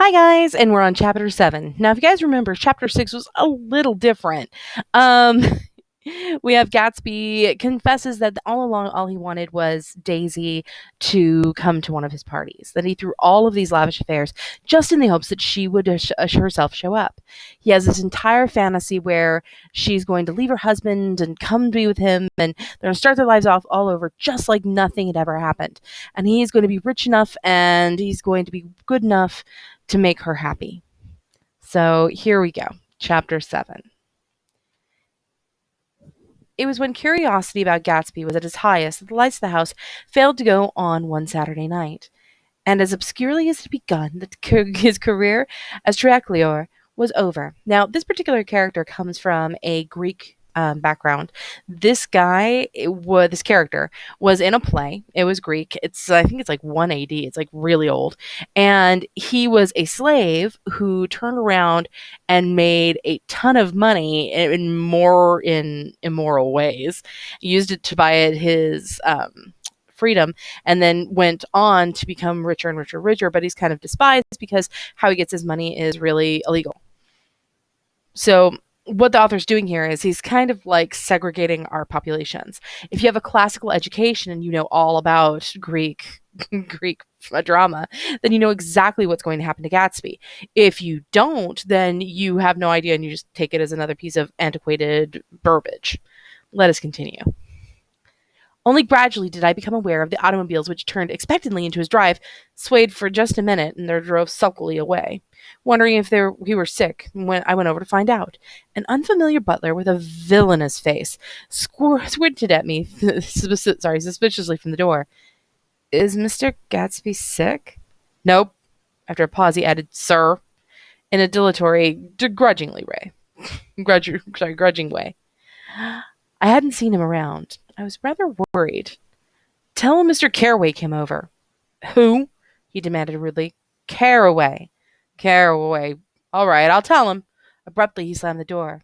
Hi guys, and we're on chapter 7. Now, if you guys remember, chapter 6 was a little different. Um, we have Gatsby confesses that all along all he wanted was Daisy to come to one of his parties. That he threw all of these lavish affairs just in the hopes that she would herself show up. He has this entire fantasy where she's going to leave her husband and come be with him, and they're going to start their lives off all over just like nothing had ever happened. And he's going to be rich enough and he's going to be good enough to make her happy. So here we go. Chapter 7. It was when curiosity about Gatsby was at its highest that the lights of the house failed to go on one Saturday night. And as obscurely as it had begun, his career as triaclior was over. Now, this particular character comes from a Greek background. This character was in a play. It was Greek. I think it's like 1 AD. It's like really old. And he was a slave who turned around and made a ton of money in immoral ways. He used it to buy his freedom, and then went on to become richer and richer, but he's kind of despised because how he gets his money is really illegal. So what the author's doing here is he's kind of like segregating our populations. If you have a classical education and you know all about Greek drama, then you know exactly what's going to happen to Gatsby. If you don't, then you have no idea and you just take it as another piece of antiquated verbiage. Let us continue. Only gradually did I become aware of the automobiles which turned expectantly into his drive, swayed for just a minute, and then drove sulkily away. Wondering if he were sick, I went over to find out. An unfamiliar butler with a villainous face squinted at me suspiciously from the door. "Is Mr. Gatsby sick?" "Nope." After a pause, he added, "Sir," in a dilatory, grudging way. I hadn't seen him around. I was rather worried. "Tell him Mr. Caraway came over." "Who?" he demanded rudely. "Caraway." "Caraway. All right, I'll tell him." Abruptly, he slammed the door.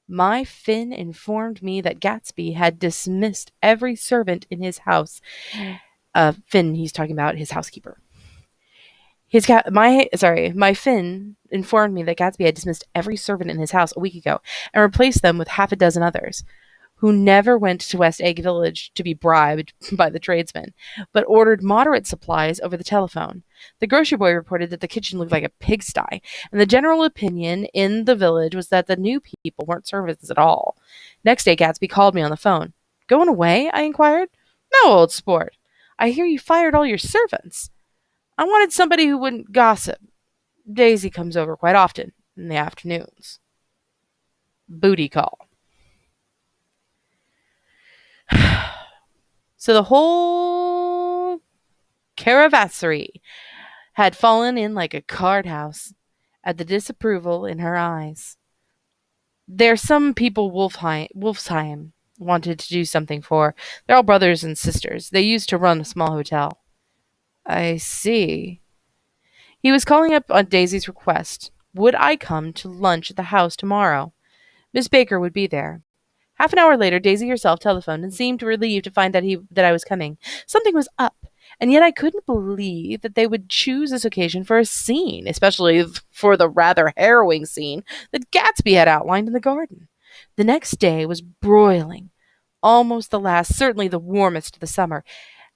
My Finn informed me that Gatsby had dismissed every servant in his house. Finn, he's talking about his housekeeper. My Finn informed me that Gatsby had dismissed every servant in his house a week ago and replaced them with half a dozen others, who never went to West Egg Village to be bribed by the tradesmen, but ordered moderate supplies over the telephone. The grocery boy reported that the kitchen looked like a pigsty, and the general opinion in the village was that the new people weren't servants at all. Next day, Gatsby called me on the phone. "Going away?" I inquired. "No, old sport. I hear you fired all your servants." "I wanted somebody who wouldn't gossip. Daisy comes over quite often in the afternoons." Booty call. So the whole caravansary had fallen in like a card house at the disapproval in her eyes. There's some people Wolfsheim wanted to do something for. They're all brothers and sisters. They used to run a small hotel. I see. He was calling up on Daisy's request. Would I come to lunch at the house tomorrow? Miss Baker would be there. Half an hour later, Daisy herself telephoned and seemed relieved to find that I was coming. Something was up, and yet I couldn't believe that they would choose this occasion for a scene, especially for the rather harrowing scene that Gatsby had outlined in the garden. The next day was broiling, almost the last, certainly the warmest of the summer.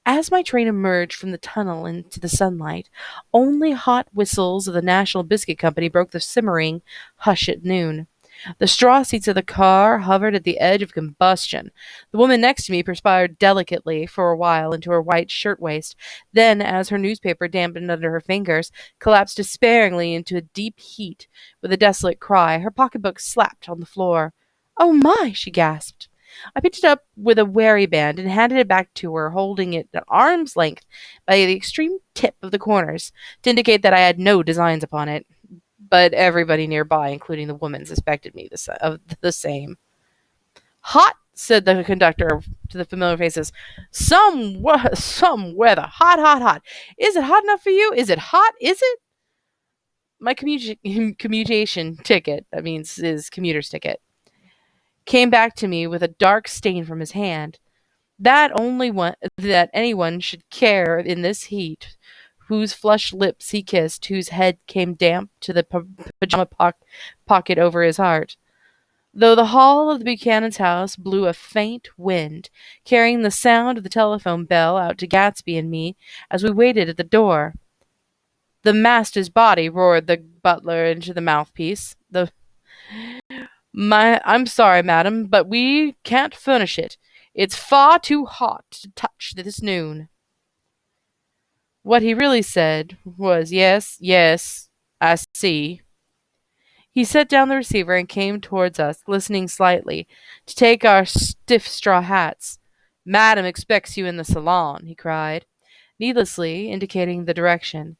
As my train emerged from the tunnel into the sunlight, only hot whistles of the National Biscuit Company broke the simmering hush at noon. The straw seats of the car hovered at the edge of combustion. The woman next to me perspired delicately for a while into her white shirtwaist, then, as her newspaper dampened under her fingers, collapsed despairingly into a deep heat. With a desolate cry, her pocketbook slapped on the floor. "Oh my!" she gasped. I picked it up with a wary band and handed it back to her, holding it at arm's length by the extreme tip of the corners, to indicate that I had no designs upon it. But everybody nearby, including the woman, suspected me of the same. "Hot," said the conductor to the familiar faces. Some weather. Hot, hot, hot. Is it hot enough for you? Is it hot? Is it?" My commutation ticket, that means his commuter's ticket, came back to me with a dark stain from his hand. That anyone should care in this heat whose flushed lips he kissed, whose head came damp to the pocket over his heart. Though the hall of the Buchanan's house blew a faint wind, carrying the sound of the telephone bell out to Gatsby and me as we waited at the door. "The master's body," roared the butler into the mouthpiece. I'm sorry, madam, but we can't furnish it. It's far too hot to touch this noon." What he really said was, "Yes, yes, I see." He set down the receiver and came towards us, listening slightly, to take our stiff straw hats. "Madam expects you in the salon," he cried, needlessly indicating the direction.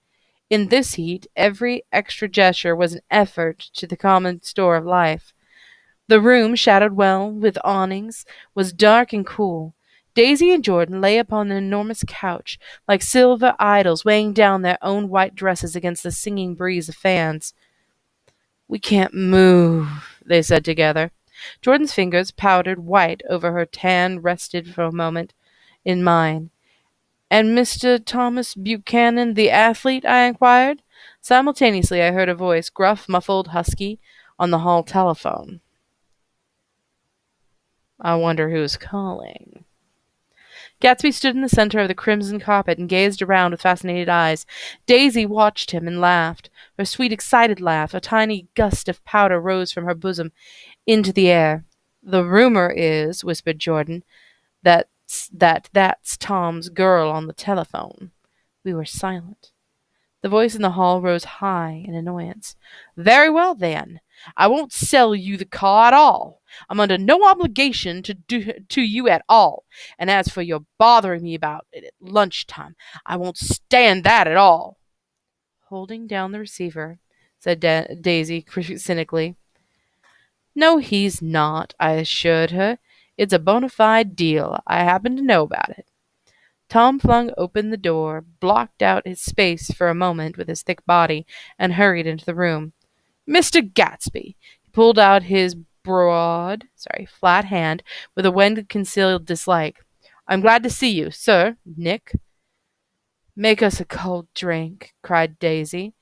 In this heat, every extra gesture was an effort to the common store of life. The room, shadowed well with awnings, was dark and cool. Daisy and Jordan lay upon an enormous couch, like silver idols weighing down their own white dresses against the singing breeze of fans. "We can't move," they said together. Jordan's fingers, powdered white over her tan, rested for a moment in mine. "And Mr. Thomas Buchanan, the athlete?" I inquired. Simultaneously, I heard a voice, gruff, muffled, husky, on the hall telephone. I wonder who's calling. Gatsby stood in the center of the crimson carpet and gazed around with fascinated eyes. Daisy watched him and laughed. Her sweet, excited laugh. A tiny gust of powder rose from her bosom into the air. "The rumor is," whispered Jordan, that's Tom's girl on the telephone." We were silent. The voice in the hall rose high in annoyance. "Very well, then. I won't sell you the car at all. I'm under no obligation to you at all. And as for your bothering me about it at lunchtime, I won't stand that at all." Holding down the receiver, said Daisy cynically. "No, he's not," I assured her. "It's a bona fide deal. I happen to know about it." Tom flung open the door, blocked out his space for a moment with his thick body, and hurried into the room. "Mr. Gatsby!" He pulled out his flat hand with a well-concealed dislike. "I'm glad to see you, sir, Nick." "Make us a cold drink," cried Daisy.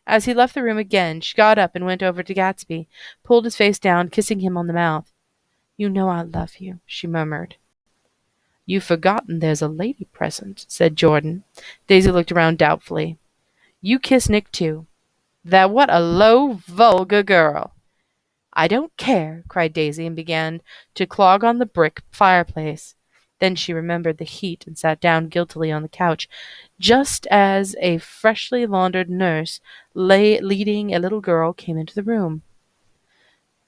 As he left the room again, she got up and went over to Gatsby, pulled his face down, kissing him on the mouth. "You know I love you," she murmured. "You've forgotten there's a lady present," said Jordan. Daisy looked around doubtfully. "You kiss Nick, too." "That what a low, vulgar girl." "I don't care," cried Daisy, and began to clog on the brick fireplace. Then she remembered the heat and sat down guiltily on the couch, just as a freshly laundered nurse leading a little girl came into the room.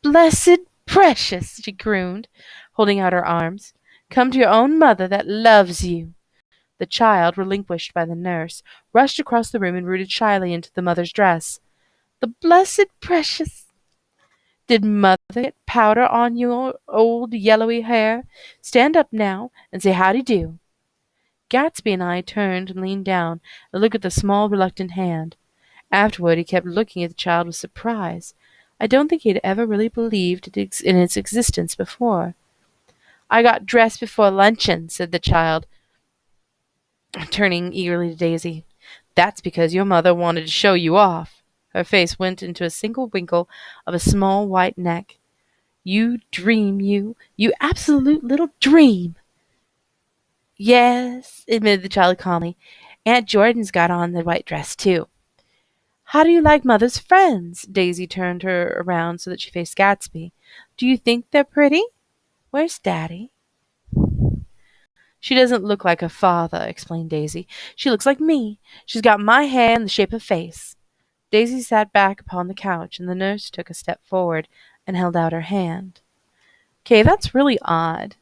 "Blessed precious," she crooned, holding out her arms. "Come to your own mother that loves you." The child, relinquished by the nurse, rushed across the room and rooted shyly into the mother's dress. "The blessed precious! Did mother get powder on your old yellowy hair? Stand up now and say howdy-do." Gatsby and I turned and leaned down and looked at the small, reluctant hand. Afterward, he kept looking at the child with surprise. I don't think he had ever really believed in its existence before. "I got dressed before luncheon," said the child, turning eagerly to Daisy. "That's because your mother wanted to show you off." Her face went into a single wrinkle of a small white neck. "You dream, you absolute little dream." "Yes," admitted the child calmly. "Aunt Jordan's got on the white dress, too." "How do you like mother's friends?" Daisy turned her around so that she faced Gatsby. "Do you think they're pretty? Where's Daddy?" "She doesn't look like her father," explained Daisy. "She looks like me. She's got my hair and the shape of face." Daisy sat back upon the couch, and the nurse took a step forward and held out her hand. That's really odd.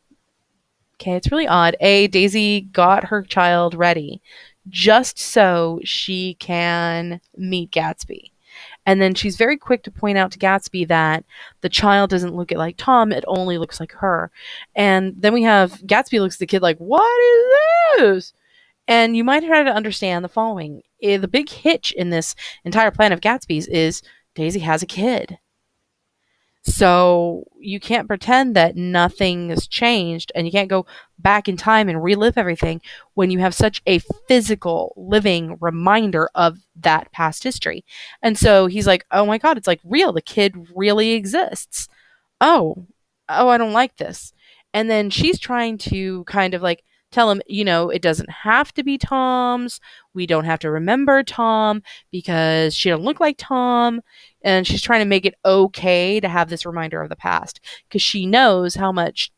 It's really odd. Daisy got her child ready just so she can meet Gatsby. And then she's very quick to point out to Gatsby that the child doesn't look like Tom, it only looks like her. And then we have Gatsby looks at the kid like, "What is this?" And you might try to understand the following. The big hitch in this entire plan of Gatsby's is Daisy has a kid. So you can't pretend that nothing has changed and you can't go back in time and relive everything when you have such a physical living reminder of that past history. And so he's like, "Oh my god, it's like real. The kid really exists." Oh, oh, I don't like this. And then she's trying to kind of like tell him, it doesn't have to be Tom's. We don't have to remember Tom because she don't look like Tom. And she's trying to make it okay to have this reminder of the past because she knows how much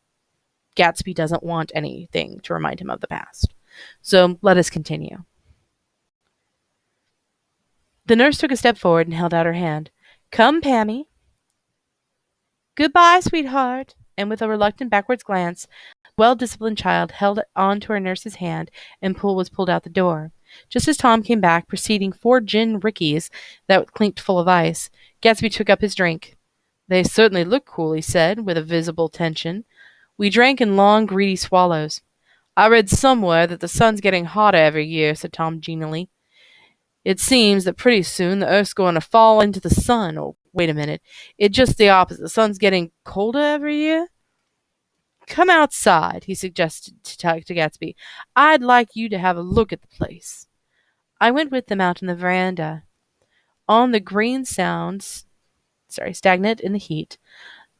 Gatsby doesn't want anything to remind him of the past. So let us continue. The nurse took a step forward and held out her hand. Come, Pammy. Goodbye, sweetheart. And with a reluctant backwards glance, the well-disciplined child held on to her nurse's hand and was pulled out the door. Just as Tom came back, preceding 4 gin rickeys that clinked full of ice, Gatsby took up his drink. They certainly look cool, he said, with a visible tension. We drank in long, greedy swallows. I read somewhere that the sun's getting hotter every year, said Tom genially. It seems that pretty soon the Earth's going to fall into the sun. Oh, wait a minute. It's just the opposite. The sun's getting colder every year? Come outside, he suggested to Gatsby. I'd like you to have a look at the place. I went with them out on the veranda. On the green stagnant in the heat.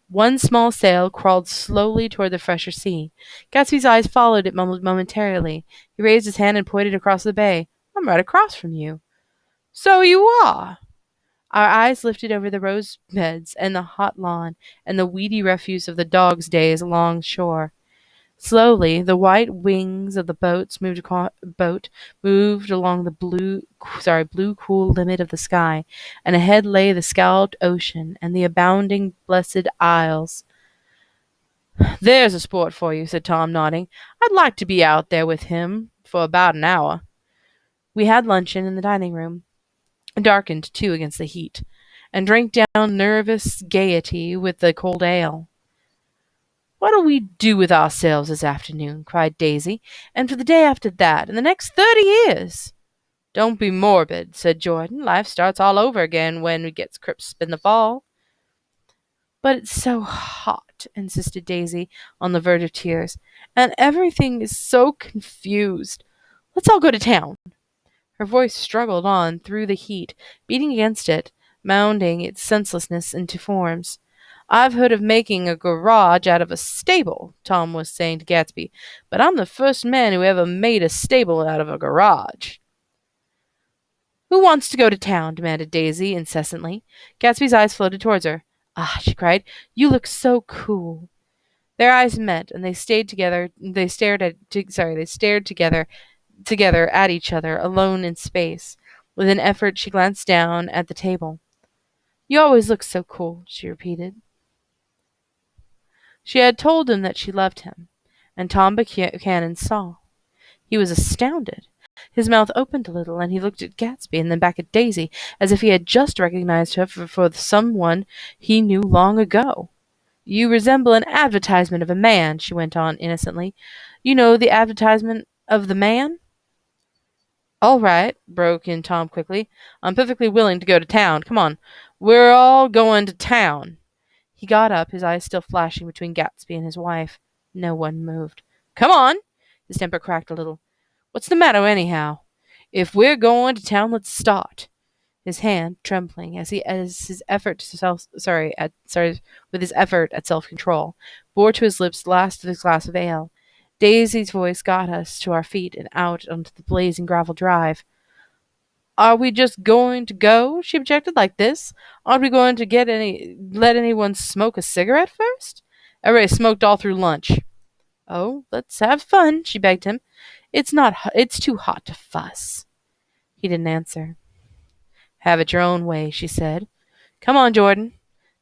One small sail crawled slowly toward the fresher sea. Gatsby's eyes followed it momentarily. He raised his hand and pointed across the bay. I'm right across from you. So you are. Our eyes lifted over the rose beds and the hot lawn and the weedy refuse of the dog's days along shore. Slowly, the white wings of the boat moved along the blue cool limit of the sky, and ahead lay the scalloped ocean and the abounding blessed isles. There's a sport for you, said Tom, nodding. I'd like to be out there with him for about an hour. We had luncheon in the dining room, darkened too against the heat, and drank down nervous gaiety with the cold ale. What'll we do with ourselves this afternoon? Cried Daisy, and for the day after that, and the next 30 years? Don't be morbid, said Jordan. Life starts all over again when it gets crisp in the fall. But it's so hot, insisted Daisy, on the verge of tears, and everything is so confused. Let's all go to town. Her voice struggled on through the heat, beating against it, mounding its senselessness into forms. I've heard of making a garage out of a stable, Tom was saying to Gatsby, but I'm the first man who ever made a stable out of a garage. Who wants to go to town? Demanded Daisy incessantly. Gatsby's eyes floated towards her. Ah, she cried, you look so cool. Their eyes met, and they stayed together. They stared together at each other, alone in space. With an effort, she glanced down at the table. You always look so cool, she repeated. She had told him that she loved him, and Tom Buchanan saw. He was astounded. His mouth opened a little, and he looked at Gatsby and then back at Daisy, as if he had just recognized her for someone he knew long ago. You resemble an advertisement of a man, she went on innocently. You know the advertisement of the man? All right, broke in Tom quickly. I'm perfectly willing to go to town. Come on. We're all going to town. He got up, his eyes still flashing between Gatsby and his wife. No one moved. Come on! His temper cracked a little. What's the matter, anyhow? If we're going to town, let's start. His hand trembling with his effort at self-control, bore to his lips the last of his glass of ale. Daisy's voice got us to our feet and out onto the blazing gravel drive. Are we just going to go? She objected. Like this? Aren't we going to let anyone smoke a cigarette first? Everybody smoked all through lunch. Oh, let's have fun, she begged him. It's too hot to fuss. He didn't answer. Have it your own way, she said. Come on, Jordan.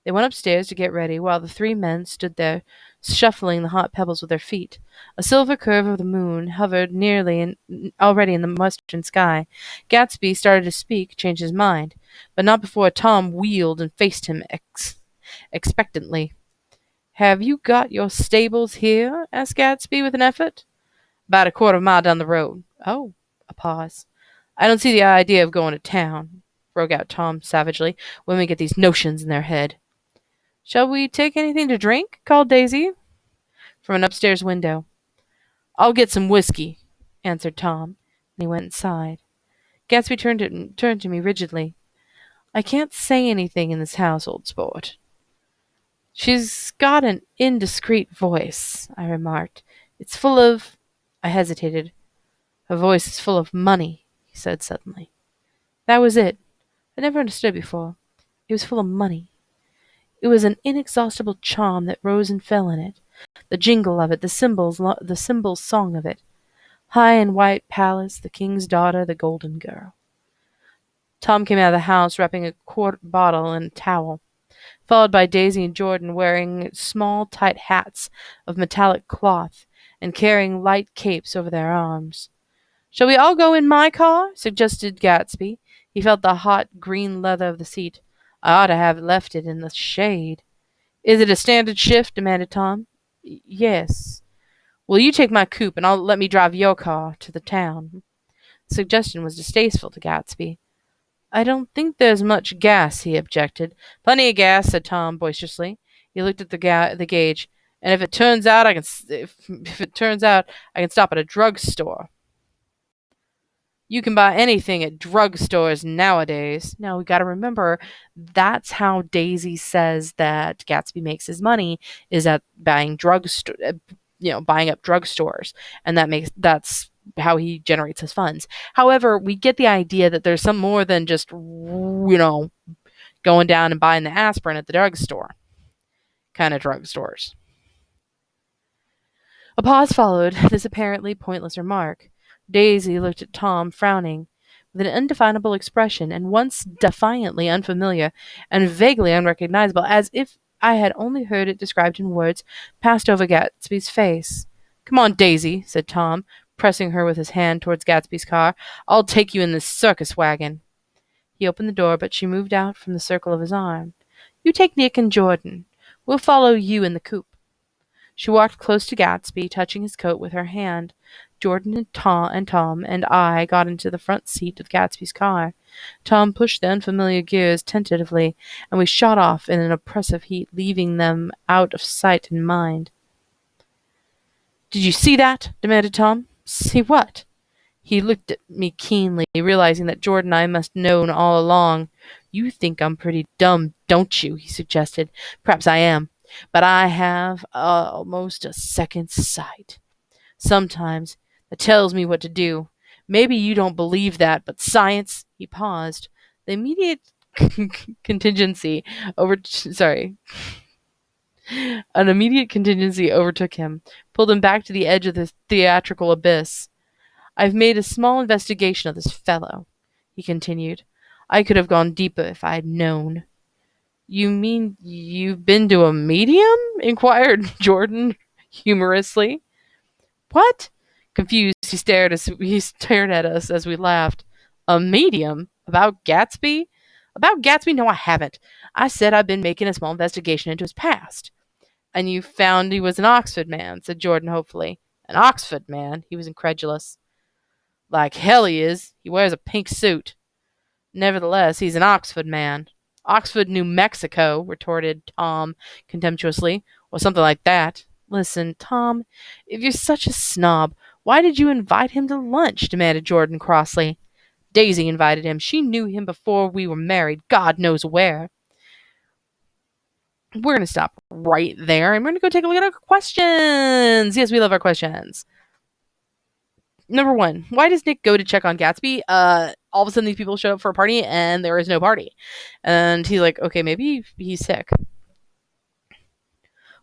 They went upstairs to get ready, while the 3 men stood there, shuffling the hot pebbles with their feet. A silver curve of the moon hovered already in the western sky. Gatsby started to speak, changed his mind, but not before Tom wheeled and faced him expectantly. Have you got your stables here? Asked Gatsby with an effort. About a quarter of a mile down the road. Oh, a pause. I don't see the idea of going to town, broke out Tom savagely. Women get these notions in their head. Shall we take anything to drink? Called Daisy from an upstairs window. I'll get some whiskey, answered Tom, and he went inside. Gatsby turned to me rigidly. I can't say anything in this house, old sport. She's got an indiscreet voice, I remarked. It's full of. I hesitated. Her voice is full of money, he said suddenly. That was it. I never understood before. It was full of money. It was an inexhaustible charm that rose and fell in it. The jingle of it, the symbols song of it. High and white palace, the king's daughter, the golden girl. Tom came out of the house wrapping a quart bottle in a towel, followed by Daisy and Jordan wearing small, tight hats of metallic cloth and carrying light capes over their arms. Shall we all go in my car? Suggested Gatsby. He felt the hot green leather of the seat. I ought to have left it in the shade. Is it a standard shift? Demanded Tom. Yes. Will you take my coupe and I'll let me drive your car to the town? The suggestion was distasteful to Gatsby. I don't think there's much gas, he objected. Plenty of gas, said Tom boisterously. He looked at the gauge. And if it turns out if it turns out I can stop at a drugstore. You can buy anything at drugstores nowadays. Now we got to remember that's how Daisy says that Gatsby makes his money is at buying buying up drugstores, and that's how he generates his funds. However, we get the idea that there's some more than just going down and buying the aspirin at the drugstore kind of drugstores. A pause followed this apparently pointless remark. Daisy looked at Tom, frowning, with an undefinable expression, and once defiantly unfamiliar and vaguely unrecognizable, as if I had only heard it described in words, passed over Gatsby's face. Come on, Daisy, said Tom, pressing her with his hand towards Gatsby's car. I'll take you in this circus wagon. He opened the door, but she moved out from the circle of his arm. You take Nick and Jordan. We'll follow you in the coupe. She walked close to Gatsby, touching his coat with her hand. Jordan and Tom and I got into the front seat of Gatsby's car. Tom pushed the unfamiliar gears tentatively, and we shot off in an oppressive heat, leaving them out of sight and mind. Did you see that? Demanded Tom. See what? He looked at me keenly, realizing that Jordan and I must have known all along. You think I'm pretty dumb, don't you? He suggested. Perhaps I am, but I have almost a second sight. Sometimes it tells me what to do. Maybe you don't believe that, but science. He paused. The immediate contingency over. Sorry. An immediate contingency overtook him, pulled him back to the edge of the theatrical abyss. I've made a small investigation of this fellow, he continued. I could have gone deeper if I had known. You mean you've been to a medium? Inquired Jordan humorously. What? Confused, he stared at us as we laughed. A medium? About Gatsby? About Gatsby? No, I haven't. I said I've been making a small investigation into his past. And you found he was an Oxford man, said Jordan hopefully. An Oxford man? He was incredulous. Like hell he is. He wears a pink suit. Nevertheless, he's an Oxford man. Oxford, New Mexico, retorted Tom contemptuously, or something like that. Listen, Tom, if you're such a snob, why did you invite him to lunch? Demanded Jordan crossly. Daisy invited him. She knew him before we were married, God knows where. We're going to stop right there, and we're going to go take a look at our questions. Yes, we love our questions. Number one, why does Nick go to check on Gatsby? All of a sudden these people show up for a party and there is no party. And he's like, okay, maybe he's sick.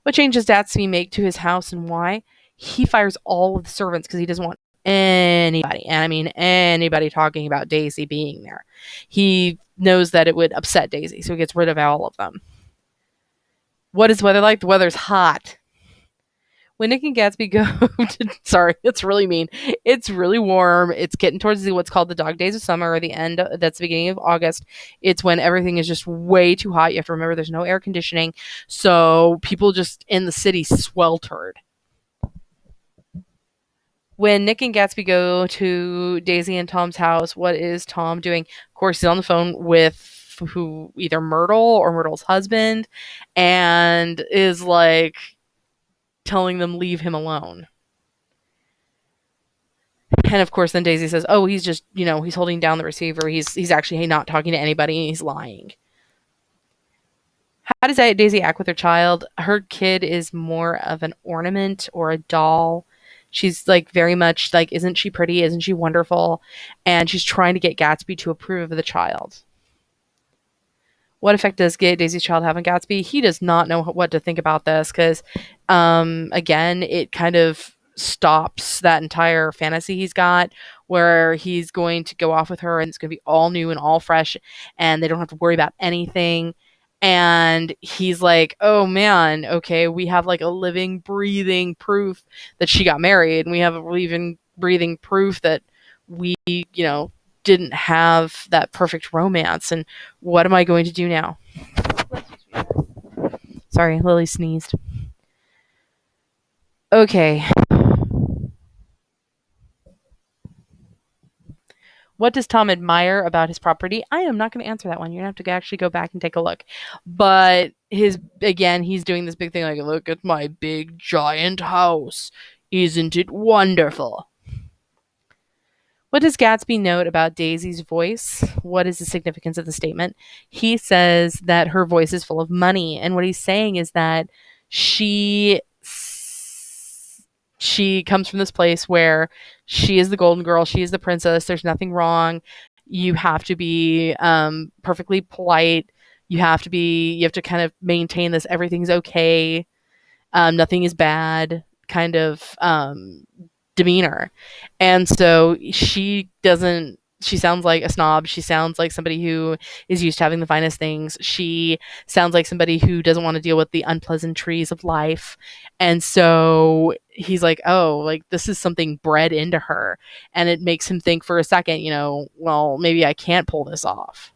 What change does Gatsby make to his house and why? He fires all of the servants because he doesn't want anybody, and I mean anybody, talking about Daisy being there. He knows that it would upset Daisy, so he gets rid of all of them. What is the weather like? The weather's hot. When Nick and Gatsby go to, sorry, it's really mean. It's really warm. It's getting towards what's called the dog days of summer, or the end. That's the beginning of August. It's when everything is just way too hot. You have to remember there's no air conditioning. So people just in the city sweltered. When Nick and Gatsby go to Daisy and Tom's house, what is Tom doing? Of course, he's on the phone with who either Myrtle or Myrtle's husband, and is like telling them leave him alone. And of course, then Daisy says, "Oh, he's just, he's holding down the receiver. He's actually not talking to anybody. And he's lying." How does Daisy act with her child? Her kid is more of an ornament or a doll. She's like very much like, isn't she pretty? Isn't she wonderful? And she's trying to get Gatsby to approve of the child. What effect does Daisy's child have on Gatsby? He does not know what to think about this because, again, it kind of stops that entire fantasy he's got where he's going to go off with her and it's going to be all new and all fresh and they don't have to worry about anything. And he's like, oh man, okay, we have like a living, breathing proof that she got married, and we have a living, breathing proof that we, didn't have that perfect romance. And what am I going to do now? Sorry, Lily sneezed. Okay. What does Tom admire about his property? I am not going to answer that one. You're going to have to actually go back and take a look. But he's doing this big thing like, look at my big giant house. Isn't it wonderful? What does Gatsby note about Daisy's voice? What is the significance of the statement? He says that her voice is full of money. And what he's saying is that she comes from this place where she is the golden girl. She is the princess. There's nothing wrong. You have to be perfectly polite. You have to kind of maintain this. Everything's okay. Nothing is bad kind of demeanor. And so she sounds like a snob. She sounds like somebody who is used to having the finest things. She sounds like somebody who doesn't want to deal with the unpleasantries of life. And so he's like, oh, like this is something bred into her. And it makes him think for a second, well, maybe I can't pull this off.